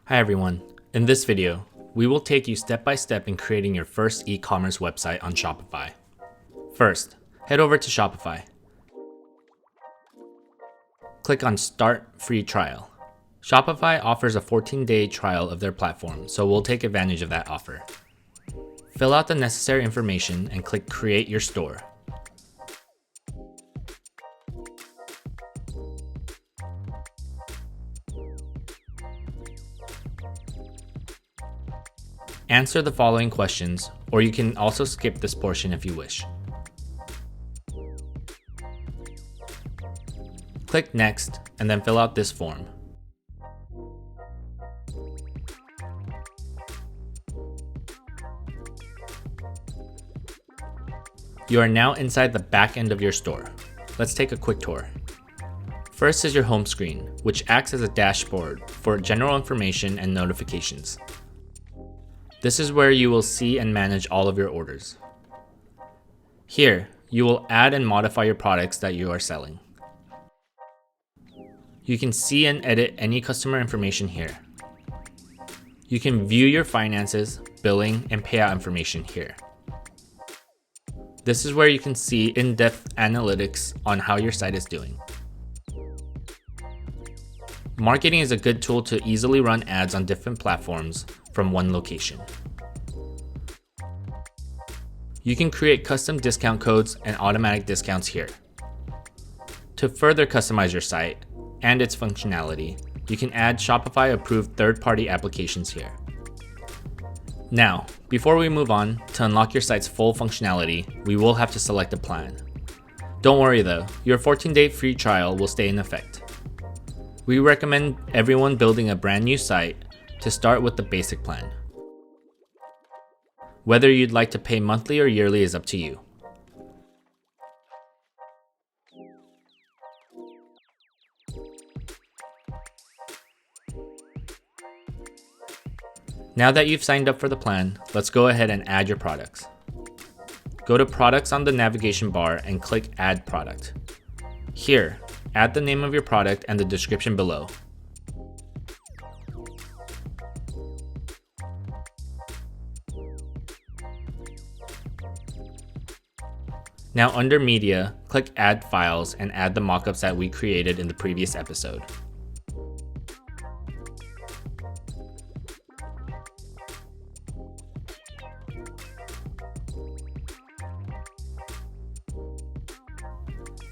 Hi everyone. In this video, we will take you step by step in creating your first e-commerce website on Shopify. First, head over to Shopify. Click on Start Free Trial. Shopify offers a 14-day trial of their platform, so we'll take advantage of that offer. Fill out the necessary information and click Create Your Store. Answer the following questions, or you can also skip this portion if you wish. Click Next and then fill out this form. You are now inside the back end of your store. Let's take a quick tour. First is your home screen, which acts as a dashboard for general information and notifications. This is where you will see and manage all of your orders. Here, you will add and modify your products that you are selling. You can see and edit any customer information here. You can view your finances, billing, and payout information here. This is where you can see in-depth analytics on how your site is doing. Marketing is a good tool to easily run ads on different platforms from one location. You can create custom discount codes and automatic discounts here. To further customize your site and its functionality, you can add Shopify-approved third-party applications here. Now, before we move on, to unlock your site's full functionality, we will have to select a plan. Don't worry though, your 14-day free trial will stay in effect. We recommend everyone building a brand new site to start with the basic plan. Whether you'd like to pay monthly or yearly is up to you. Now that you've signed up for the plan, let's go ahead and add your products. Go to Products on the navigation bar and click Add Product. Here, add the name of your product and the description below. Now under Media, click Add Files and add the mockups that we created in the previous episode.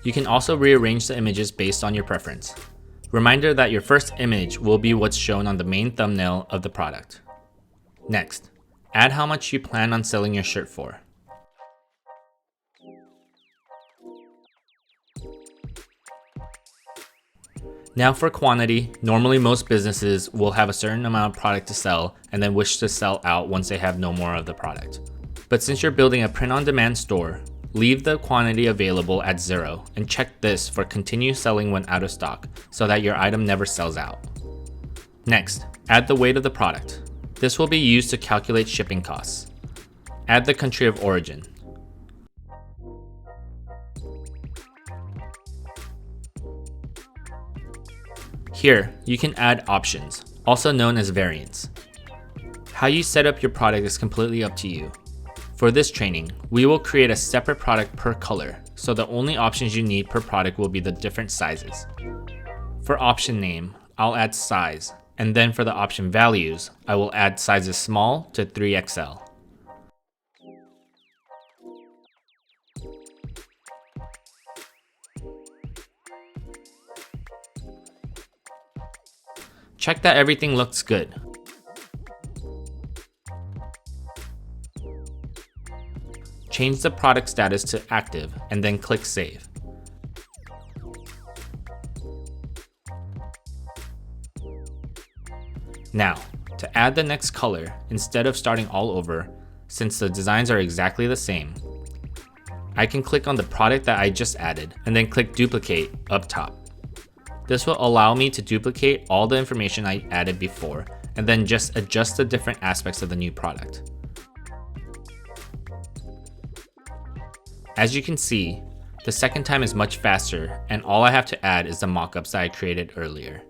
You can also rearrange the images based on your preference. Reminder that your first image will be what's shown on the main thumbnail of the product. Next, add how much you plan on selling your shirt for. Now for quantity, normally most businesses will have a certain amount of product to sell and then wish to sell out once they have no more of the product. But since you're building a print-on-demand store, leave the quantity available at 0 and check this for continue selling when out of stock so that your item never sells out. Next, add the weight of the product. This will be used to calculate shipping costs. Add the country of origin. Here, you can add options, also known as variants. How you set up your product is completely up to you. For this training, we will create a separate product per color, so the only options you need per product will be the different sizes. For option name, I'll add size, and then for the option values, I will add sizes small to 3XL. Check that everything looks good. Change the product status to active and then click Save. Now, to add the next color, instead of starting all over, since the designs are exactly the same, I can click on the product that I just added and then click Duplicate up top. This will allow me to duplicate all the information I added before and then just adjust the different aspects of the new product. As you can see, the second time is much faster and all I have to add is the mockups that I created earlier.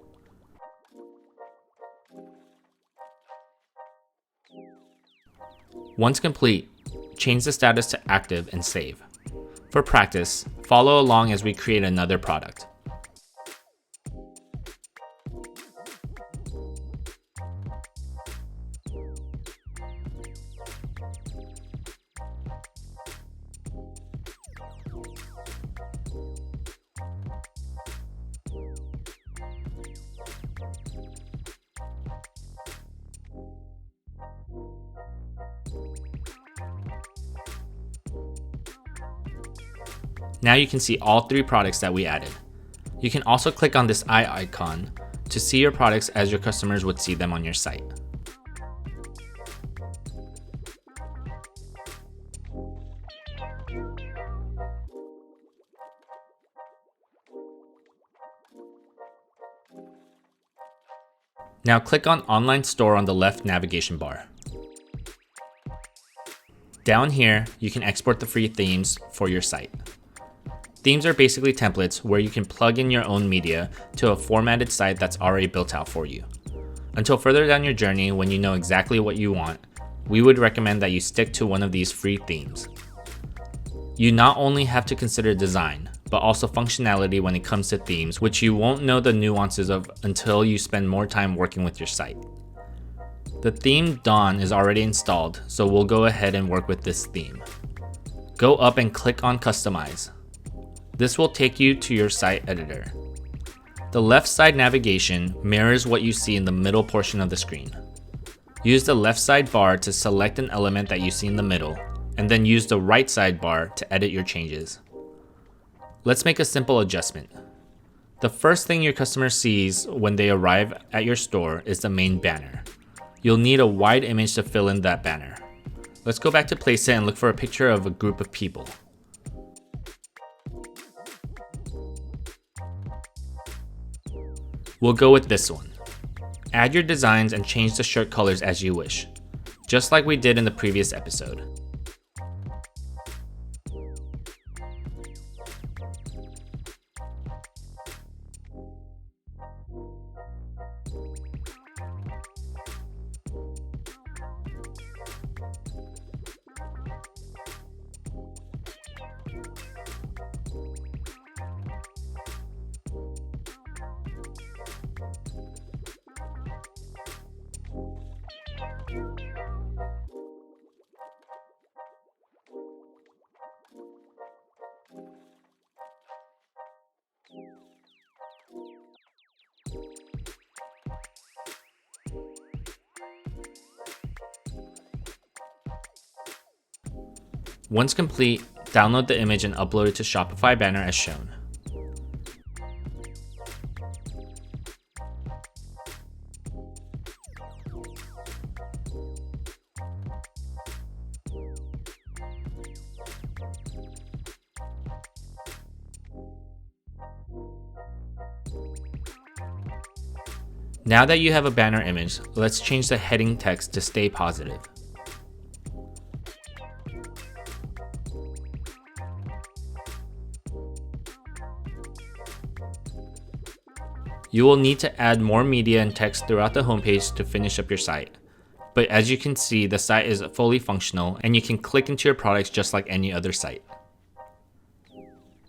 Once complete, change the status to active and save. For practice, follow along as we create another product. Now you can see all 3 products that we added. You can also click on this eye icon to see your products as your customers would see them on your site. Now click on Online Store on the left navigation bar. Down here, you can export the free themes for your site. Themes are basically templates where you can plug in your own media to a formatted site that's already built out for you. Until further down your journey, when you know exactly what you want, we would recommend that you stick to one of these free themes. You not only have to consider design, but also functionality when it comes to themes, which you won't know the nuances of until you spend more time working with your site. The theme Dawn is already installed, so we'll go ahead and work with this theme. Go up and click on Customize. This will take you to your site editor. The left side navigation mirrors what you see in the middle portion of the screen. Use the left side bar to select an element that you see in the middle, and then use the right side bar to edit your changes. Let's make a simple adjustment. The first thing your customer sees when they arrive at your store is the main banner. You'll need a wide image to fill in that banner. Let's go back to Place It and look for a picture of a group of people. We'll go with this one. Add your designs and change the shirt colors as you wish, just like we did in the previous episode. Once complete, download the image and upload it to Shopify banner as shown. Now that you have a banner image, let's change the heading text to stay positive. You will need to add more media and text throughout the homepage to finish up your site. But as you can see, the site is fully functional and you can click into your products just like any other site.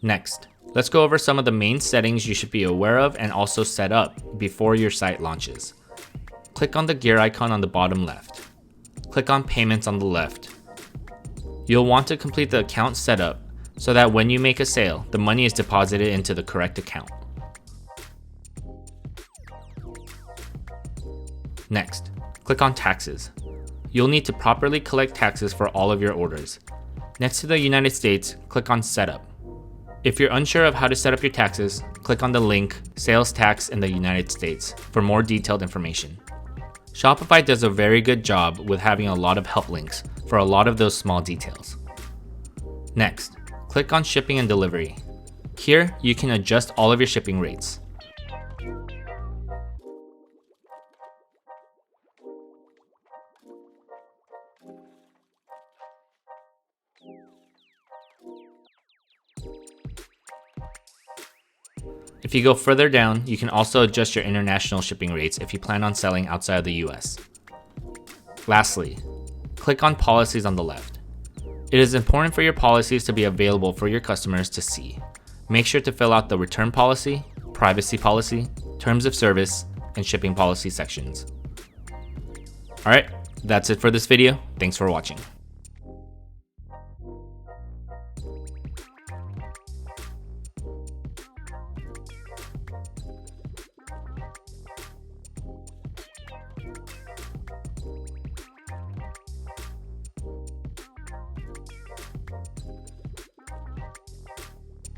Next, let's go over some of the main settings you should be aware of and also set up before your site launches. Click on the gear icon on the bottom left. Click on Payments on the left. You'll want to complete the account setup so that when you make a sale, the money is deposited into the correct account. Next, click on Taxes. You'll need to properly collect taxes for all of your orders. Next to the United States, click on Setup. If you're unsure of how to set up your taxes, click on the link Sales Tax in the United States for more detailed information. Shopify does a very good job with having a lot of help links for a lot of those small details. Next, click on Shipping and Delivery. Here, you can adjust all of your shipping rates. If you go further down, you can also adjust your international shipping rates if you plan on selling outside of the US. Lastly, click on Policies on the left. It is important for your policies to be available for your customers to see. Make sure to fill out the return policy, privacy policy, terms of service, and shipping policy sections. Alright, that's it for this video. Thanks for watching.